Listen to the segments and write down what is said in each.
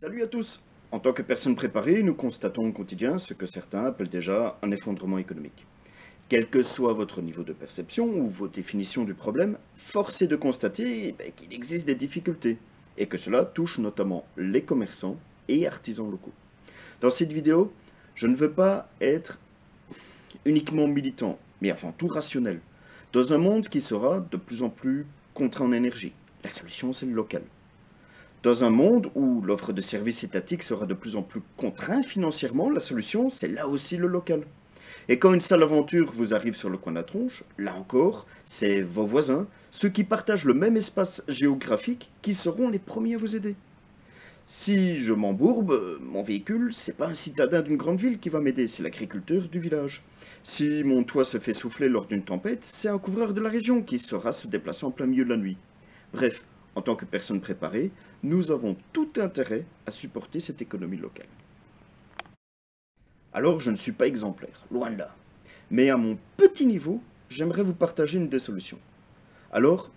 Salut à tous! En tant que personnes préparées, nous constatons au quotidien ce que certains appellent déjà un effondrement économique. Quel que soit votre niveau de perception ou vos définitions du problème, force est de constater qu'il existe des difficultés et que cela touche notamment les commerçants et artisans locaux. Dans cette vidéo, je ne veux pas être uniquement militant, mais avant tout rationnel. Dans un monde qui sera de plus en plus contraint en énergie, la solution c'est le local. Dans un monde où l'offre de services étatiques sera de plus en plus contrainte financièrement, la solution, c'est là aussi le local. Et quand une sale aventure vous arrive sur le coin de la tronche, là encore, c'est vos voisins, ceux qui partagent le même espace géographique, qui seront les premiers à vous aider. Si je m'embourbe, mon véhicule, c'est pas un citadin d'une grande ville qui va m'aider, c'est l'agriculteur du village. Si mon toit se fait souffler lors d'une tempête, c'est un couvreur de la région qui saura se déplacer en plein milieu de la nuit. Bref, en tant que personne préparée, nous avons tout intérêt à supporter cette économie locale. Alors, je ne suis pas exemplaire, loin de là. Mais à mon petit niveau, j'aimerais vous partager une des solutions. Alors,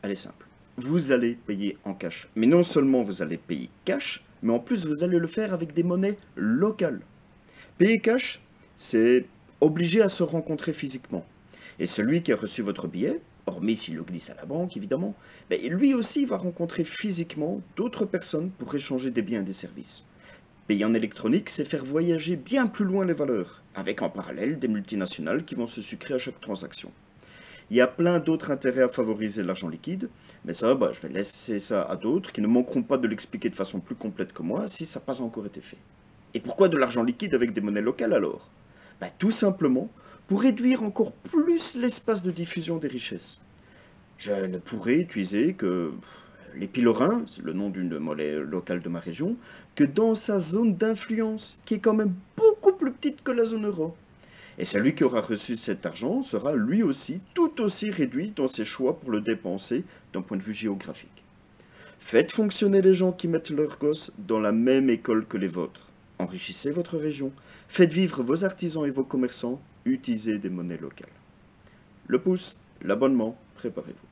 elle est simple. Vous allez payer en cash. Mais non seulement vous allez payer cash, mais en plus vous allez le faire avec des monnaies locales. Payer cash, c'est obligé à se rencontrer physiquement. Et celui qui a reçu votre billet, hormis s'il le glisse à la banque évidemment, lui aussi va rencontrer physiquement d'autres personnes pour échanger des biens et des services. Payer en électronique, c'est faire voyager bien plus loin les valeurs, avec en parallèle des multinationales qui vont se sucrer à chaque transaction. Il y a plein d'autres intérêts à favoriser l'argent liquide, mais ça, je vais laisser ça à d'autres qui ne manqueront pas de l'expliquer de façon plus complète que moi si ça n'a pas encore été fait. Et pourquoi de l'argent liquide avec des monnaies locales alors? Tout simplement pour réduire encore plus l'espace de diffusion des richesses. Je ne pourrais utiliser que les pylorins, c'est le nom d'une monnaie locale de ma région, que dans sa zone d'influence, qui est quand même beaucoup plus petite que la zone euro. Et celui qui aura reçu cet argent sera lui aussi tout aussi réduit dans ses choix pour le dépenser d'un point de vue géographique. Faites fonctionner les gens qui mettent leurs gosses dans la même école que les vôtres. Enrichissez votre région. Faites vivre vos artisans et vos commerçants. Utilisez des monnaies locales. Le pouce, l'abonnement, préparez-vous.